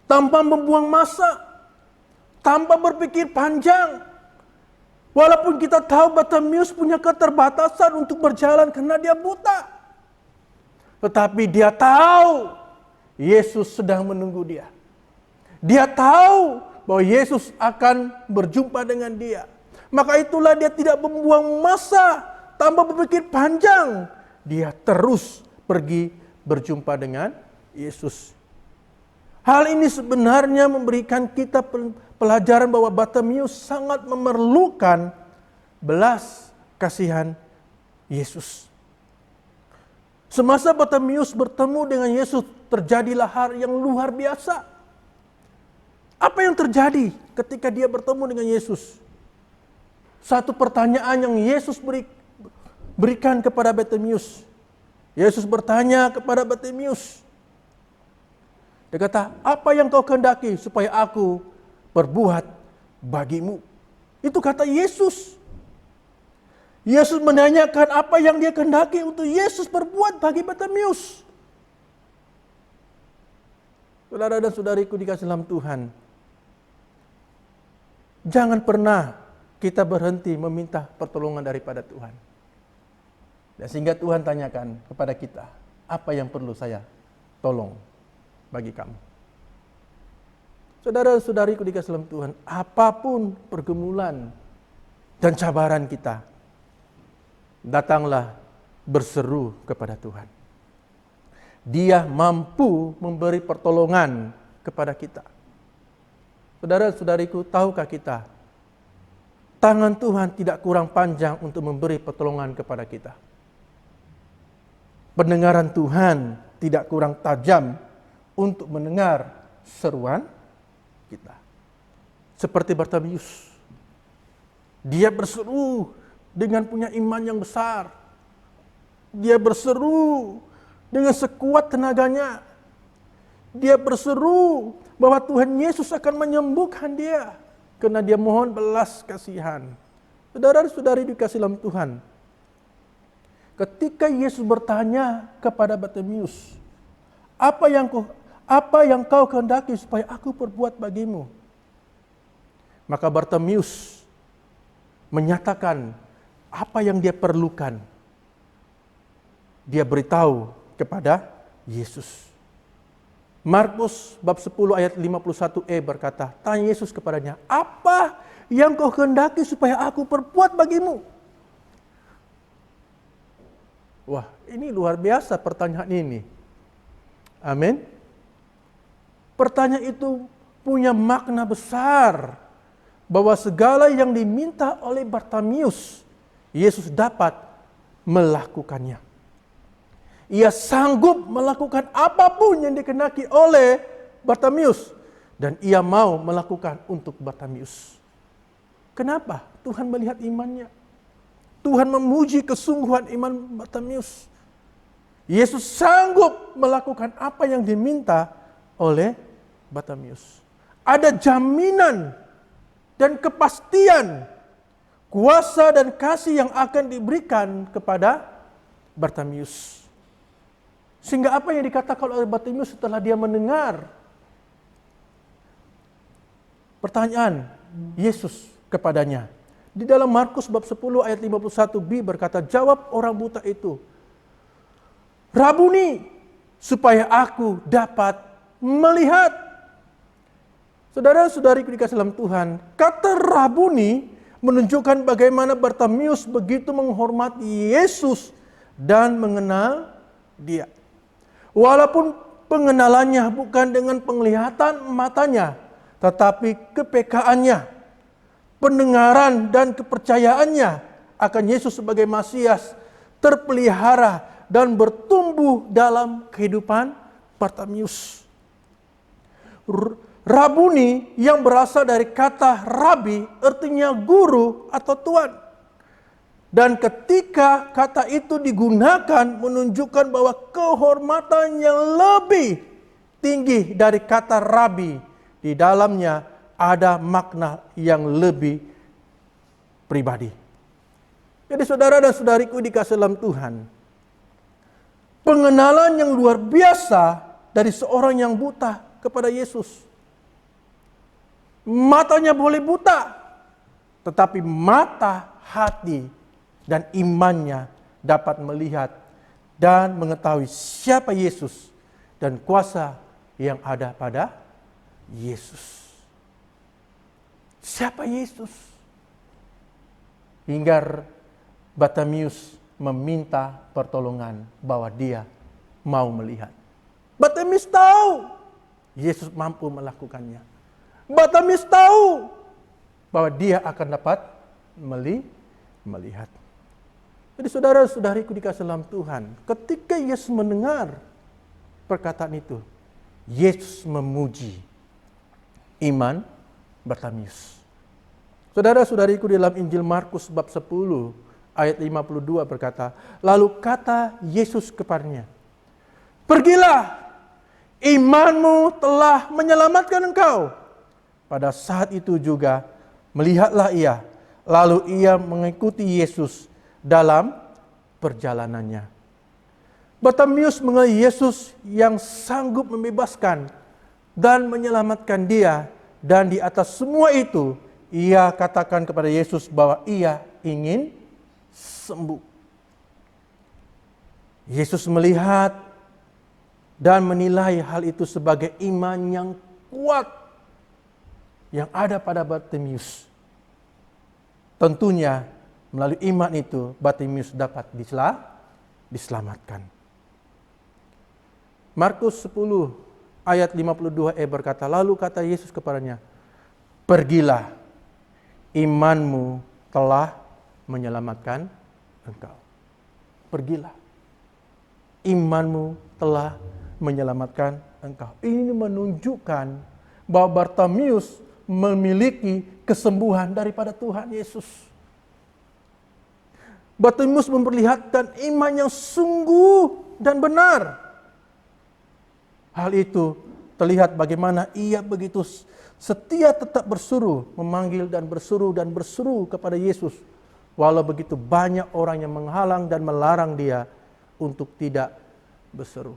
Tanpa membuang masa, tanpa berpikir panjang. Walaupun kita tahu Bartimeus punya keterbatasan untuk berjalan karena dia buta. Tetapi dia tahu Yesus sedang menunggu dia. Dia tahu bahwa Yesus akan berjumpa dengan dia. Maka itulah dia tidak membuang masa tanpa berpikir panjang. Dia terus pergi berjumpa dengan Yesus. Hal ini sebenarnya memberikan kita pelajaran bahwa Bartimeus sangat memerlukan belas kasihan Yesus. Semasa Bartimeus bertemu dengan Yesus, terjadilah hal yang luar biasa. Apa yang terjadi ketika dia bertemu dengan Yesus? Satu pertanyaan yang Yesus berikan kepada Bartimeus. Yesus bertanya kepada Bartimeus. Dia kata, apa yang kau kehendaki supaya aku perbuat bagimu? Itu kata Yesus. Yesus menanyakan apa yang dia kehendaki untuk Yesus perbuat bagi Bartimeus. Saudara dan saudariku dikasih dalam Tuhan, jangan pernah kita berhenti meminta pertolongan daripada Tuhan. Dan sehingga Tuhan tanyakan kepada kita, apa yang perlu saya tolong bagi kamu? Saudara dan saudariku dikasih dalam Tuhan, apapun pergumulan dan cabaran kita, datanglah berseru kepada Tuhan. Dia mampu memberi pertolongan kepada kita. Saudara-saudariku, tahukah kita, tangan Tuhan tidak kurang panjang untuk memberi pertolongan kepada kita. Pendengaran Tuhan tidak kurang tajam untuk mendengar seruan kita. Seperti Bartimeus, dia berseru dengan punya iman yang besar. Dia berseru dengan sekuat tenaganya. Dia berseru bahwa Tuhan Yesus akan menyembuhkan dia karena dia mohon belas kasihan. Saudara-saudari dikasih dalam Tuhan, ketika Yesus bertanya kepada Bartimeus, apa yang kau kehendaki supaya aku perbuat bagimu? Maka Bartimeus menyatakan apa yang dia perlukan. Dia beritahu kepada Yesus. Markus bab 10 ayat 51e berkata, tanya Yesus kepadanya, apa yang kau kehendaki supaya aku perbuat bagimu? Wah, ini luar biasa pertanyaan ini. Amin. Pertanyaan itu punya makna besar, bahwa segala yang diminta oleh Bartimeus, Yesus dapat melakukannya. Ia sanggup melakukan apapun yang dikehendaki oleh Bartimeus, dan ia mau melakukan untuk Bartimeus. Kenapa? Tuhan melihat imannya. Tuhan memuji kesungguhan iman Bartimeus. Yesus sanggup melakukan apa yang diminta oleh Bartimius. Ada jaminan dan kepastian kuasa dan kasih yang akan diberikan kepada Bartimius. Sehingga apa yang dikatakan oleh Bartimius setelah dia mendengar pertanyaan Yesus kepadanya. Di dalam Markus bab 10 ayat 51b berkata, jawab orang buta itu, Rabuni, supaya aku dapat melihat. Saudara-saudariku dikasih dalam Tuhan, kata Rabuni menunjukkan bagaimana Bartimius begitu menghormati Yesus dan mengenal dia. Walaupun pengenalannya bukan dengan penglihatan matanya, tetapi kepekaannya, pendengaran dan kepercayaannya akan Yesus sebagai Masias terpelihara dan bertumbuh dalam kehidupan Bartimius. Rabuni yang berasal dari kata rabi artinya guru atau tuan. Dan ketika kata itu digunakan menunjukkan bahwa kehormatan yang lebih tinggi dari kata rabi, di dalamnya ada makna yang lebih pribadi. Jadi saudara dan saudariku dikasih dalam Tuhan, pengenalan yang luar biasa dari seorang yang buta kepada Yesus. Matanya boleh buta, tetapi mata, hati, dan imannya dapat melihat dan mengetahui siapa Yesus dan kuasa yang ada pada Yesus. Siapa Yesus? Hingga Bartimius meminta pertolongan bahwa dia mau melihat. Bartimius tahu Yesus mampu melakukannya. Bartimius tahu bahwa dia akan dapat melihat. Jadi saudara-saudariku dikasih dalam Tuhan, ketika Yesus mendengar perkataan itu, Yesus memuji iman Bartimius. Saudara-saudariku dalam Injil Markus bab 10 ayat 52 berkata, lalu kata Yesus kepadanya, pergilah, imanmu telah menyelamatkan engkau. Pada saat itu juga melihatlah ia, lalu ia mengikuti Yesus dalam perjalanannya. Bartimius mengenal Yesus yang sanggup membebaskan dan menyelamatkan dia, dan di atas semua itu ia katakan kepada Yesus bahwa ia ingin sembuh. Yesus melihat dan menilai hal itu sebagai iman yang kuat yang ada pada Bartimius. Tentunya melalui iman itu Bartimius dapat diselamatkan. Markus 10 ayat 52e berkata, lalu kata Yesus kepadanya, pergilah, imanmu telah menyelamatkan engkau. Pergilah, imanmu telah menyelamatkan engkau. Ini menunjukkan bahwa Bartimius memiliki kesembuhan daripada Tuhan Yesus. Bartimius memperlihatkan iman yang sungguh dan benar. Hal itu terlihat bagaimana ia begitu setia tetap berseru, memanggil dan berseru kepada Yesus. Walau begitu banyak orang yang menghalang dan melarang dia untuk tidak berseru.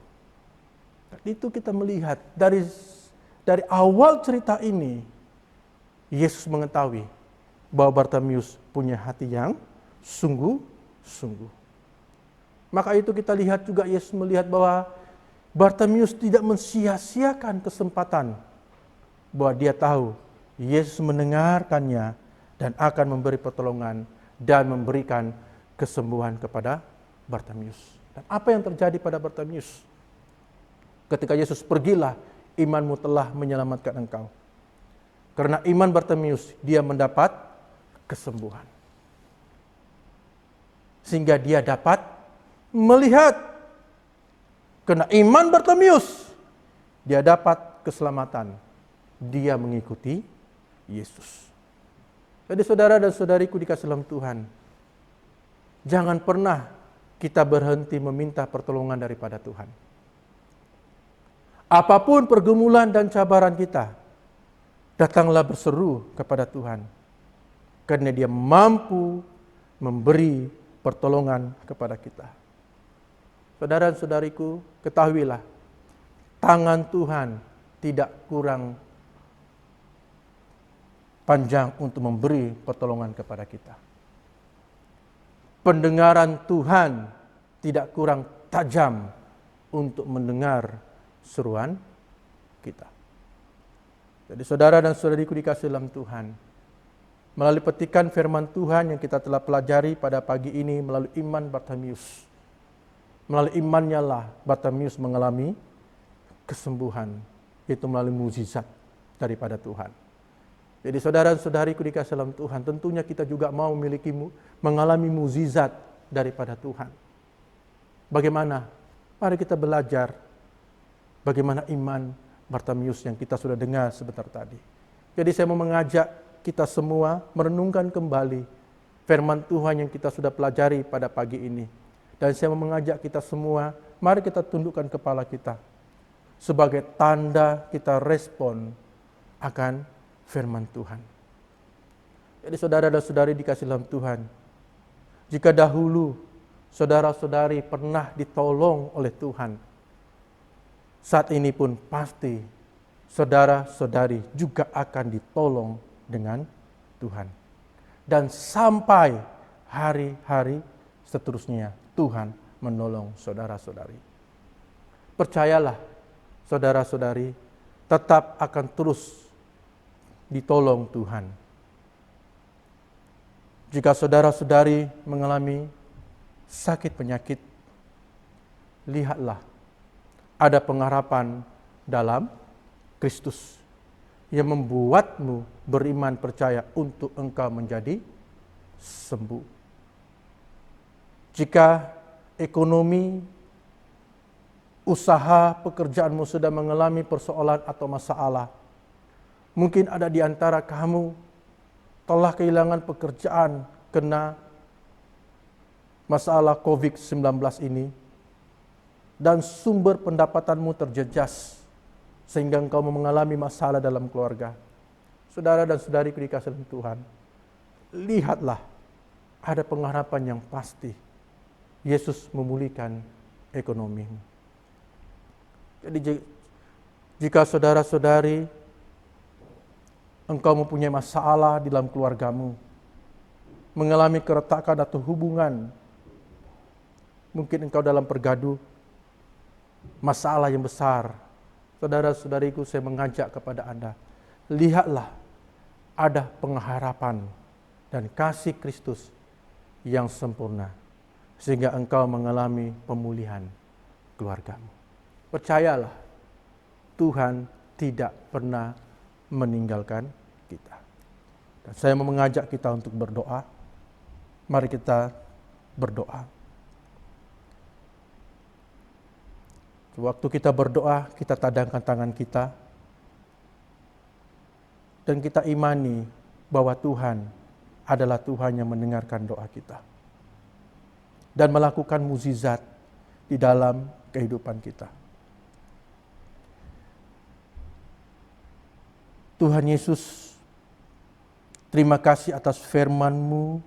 Dan itu kita melihat dari awal cerita ini, Yesus mengetahui bahwa Bartimius punya hati yang sungguh-sungguh. Maka itu kita lihat juga Yesus melihat bahwa Bartimius tidak mensia-siakan kesempatan, bahwa dia tahu Yesus mendengarkannya dan akan memberi pertolongan dan memberikan kesembuhan kepada Bartimius. Dan apa yang terjadi pada Bartimius? Ketika Yesus, pergilah, imanmu telah menyelamatkan engkau. Karena iman Bartimius, dia mendapat kesembuhan. Sehingga dia dapat melihat. Karena iman Bartimius, dia dapat keselamatan. Dia mengikuti Yesus. Jadi saudara dan saudariku dikasih dalam Tuhan, jangan pernah kita berhenti meminta pertolongan daripada Tuhan. Apapun pergumulan dan cabaran kita, datanglah berseru kepada Tuhan, karena Dia mampu memberi pertolongan kepada kita. Saudara dan saudariku, ketahuilah, tangan Tuhan tidak kurang panjang untuk memberi pertolongan kepada kita. Pendengaran Tuhan tidak kurang tajam untuk mendengar seruan kita. Jadi saudara dan saudariku dikasih dalam Tuhan, melalui petikan firman Tuhan yang kita telah pelajari pada pagi ini melalui iman Bartimius. Melalui imannya lah Bartimius mengalami kesembuhan, yaitu melalui mukjizat daripada Tuhan. Jadi saudara dan saudariku dikasih dalam Tuhan, tentunya kita juga mau mengalami mukjizat daripada Tuhan. Bagaimana? Mari kita belajar bagaimana iman Bartimius yang kita sudah dengar sebentar tadi. Jadi saya mau mengajak kita semua merenungkan kembali firman Tuhan yang kita sudah pelajari pada pagi ini. Dan saya mau mengajak kita semua, mari kita tundukkan kepala kita sebagai tanda kita respon akan firman Tuhan. Jadi saudara dan saudari dikasih dalam Tuhan, jika dahulu saudara-saudari pernah ditolong oleh Tuhan, saat ini pun pasti saudara-saudari juga akan ditolong dengan Tuhan. Dan sampai hari-hari seterusnya Tuhan menolong saudara-saudari. Percayalah saudara-saudari, tetap akan terus ditolong Tuhan. Jika saudara-saudari mengalami sakit penyakit, lihatlah ada pengharapan dalam Kristus yang membuatmu beriman percaya untuk engkau menjadi sembuh. Jika ekonomi, usaha, pekerjaanmu sudah mengalami persoalan atau masalah, mungkin ada di antara kamu telah kehilangan pekerjaan kena masalah COVID-19 ini, dan sumber pendapatanmu terjejas sehingga engkau mengalami masalah dalam keluarga. Saudara dan saudari dikasih Tuhan, lihatlah ada pengharapan yang pasti. Yesus memulihkan ekonomimu. Jadi jika saudara-saudari engkau mempunyai masalah di dalam keluargamu, mengalami keretakan atau hubungan, mungkin engkau dalam pergaduh, masalah yang besar, saudara-saudariku, saya mengajak kepada Anda, lihatlah ada pengharapan dan kasih Kristus yang sempurna, sehingga engkau mengalami pemulihan keluargamu. Percayalah, Tuhan tidak pernah meninggalkan kita. Dan saya mau mengajak kita untuk berdoa. Mari kita berdoa. Waktu kita berdoa, kita tadangkan tangan kita. Dan kita imani bahwa Tuhan adalah Tuhan yang mendengarkan doa kita. Dan melakukan mukjizat di dalam kehidupan kita. Tuhan Yesus, terima kasih atas firman-Mu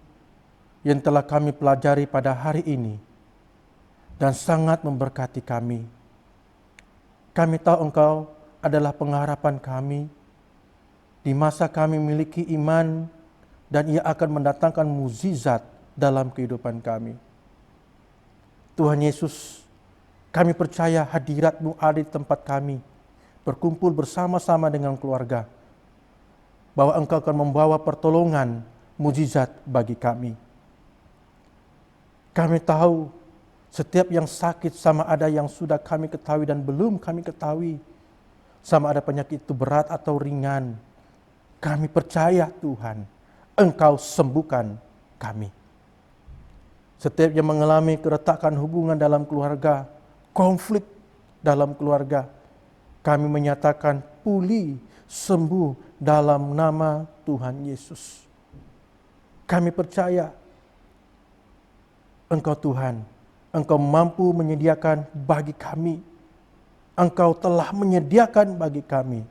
yang telah kami pelajari pada hari ini dan sangat memberkati kami. Kami tahu Engkau adalah pengharapan kami di masa kami memiliki iman dan Ia akan mendatangkan mukjizat dalam kehidupan kami. Tuhan Yesus, kami percaya hadirat-Mu ada di tempat kami, berkumpul bersama-sama dengan keluarga, bahwa Engkau akan membawa pertolongan, mukjizat bagi kami. Kami tahu setiap yang sakit, sama ada yang sudah kami ketahui dan belum kami ketahui, sama ada penyakit itu berat atau ringan, kami percaya Tuhan, Engkau sembuhkan kami. Setiap yang mengalami keretakan hubungan dalam keluarga, konflik dalam keluarga, kami menyatakan pulih, sembuh dalam nama Tuhan Yesus. Kami percaya Engkau Tuhan Engkau mampu menyediakan bagi kami. Engkau telah menyediakan bagi kami.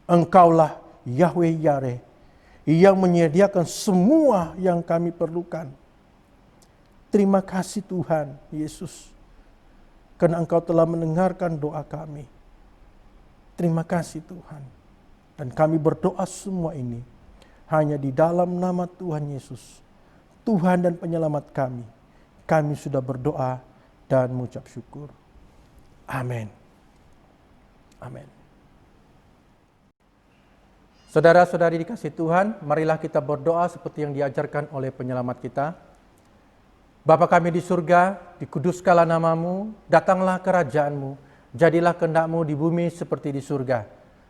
Engkaulah Yahweh Yareh yang menyediakan semua yang kami perlukan. Terima kasih Tuhan Yesus, karena Engkau telah mendengarkan doa kami. Terima kasih Tuhan. Dan kami berdoa semua ini hanya di dalam nama Tuhan Yesus, Tuhan dan Penyelamat kami. Kami sudah berdoa dan mengucap syukur. Amin. Amin. Saudara-saudari dikasih Tuhan, marilah kita berdoa seperti yang diajarkan oleh Penyelamat kita. Bapa kami di surga, dikuduskanlah namamu, datanglah kerajaan-Mu, jadilah kehendak-Mu di bumi seperti di surga.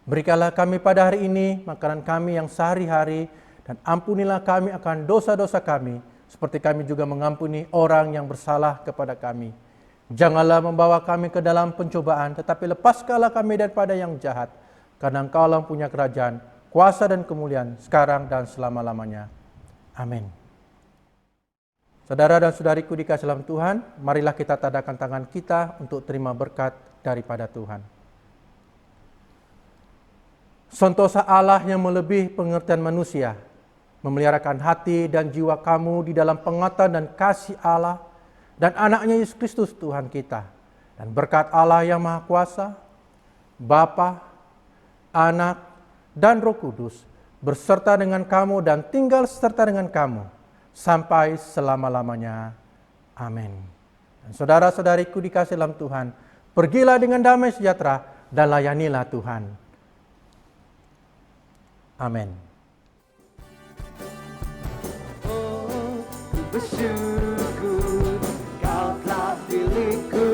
Berikanlah kami pada hari ini makanan kami yang sehari-hari, dan ampunilah kami akan dosa-dosa kami, seperti kami juga mengampuni orang yang bersalah kepada kami. Janganlah membawa kami ke dalam pencobaan, tetapi lepaskanlah kami daripada yang jahat, karena Engkau-lah yang punya kerajaan, kuasa dan kemuliaan, sekarang dan selama-lamanya. Amin. Saudara dan saudariku dikasih dalam Tuhan, marilah kita tadakan tangan kita untuk terima berkat daripada Tuhan. Sentosa Allah yang melebihi pengertian manusia, memeliharakan hati dan jiwa kamu di dalam pengetahuan dan kasih Allah dan anaknya Yesus Kristus Tuhan kita. Dan berkat Allah yang Maha Kuasa, Bapa, Anak, dan Roh Kudus berserta dengan kamu dan tinggal serta dengan kamu sampai selama-lamanya. Amin. Dan saudara-saudariku dikasih dalam Tuhan, pergilah dengan damai sejahtera dan layanilah Tuhan. Amin. Oh, bersyukur Kau telah pilihku,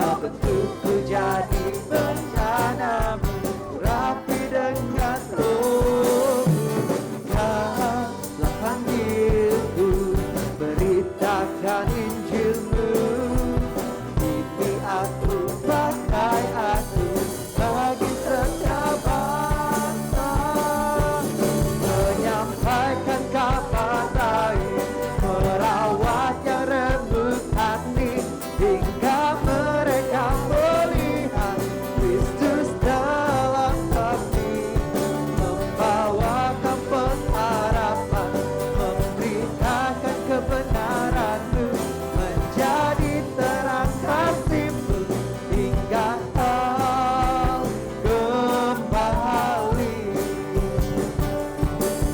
Kau bentukku jadi bencanamu, rapi dengan rohmu. Kau telah panggilku, beritakan Injilmu. Pimpin aku, pakai aku, bagi setiap bangsa, menyampaikan kabar baik, merawat yang remuk hati, hingga mereka melihat Kristus dalam kami, membawakan pengharapan, memberitakan kebenaran-Mu, menjadi terang kasih-Mu, hingga Kau kembali.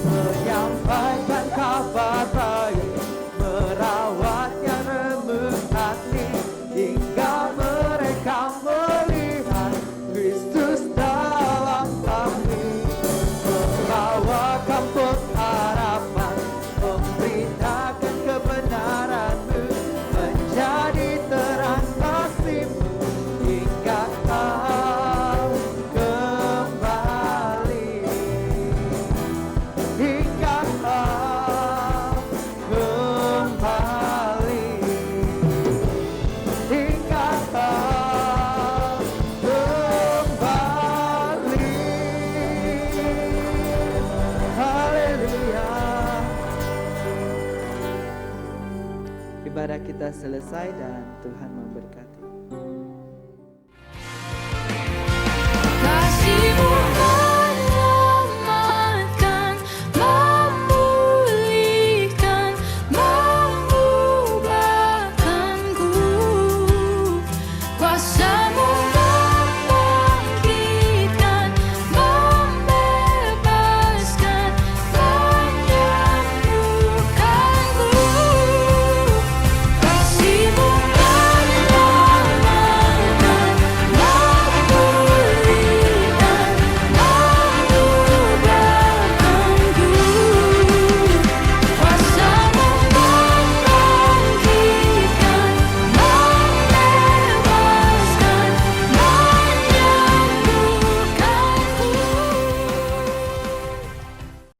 Menyampaikan kabar baik, merawat yang remuk hati, hingga mereka melihat Kristus dalam kami, membawakan pengharapan, memberitakan kebenaran-Mu, menjadi terang kasih-Mu, hingga Kau kembali. Hingga Kau kembali, hingga Kau kembali. Haleluya. Ibadah kita selesai dan Tuhan memberkati.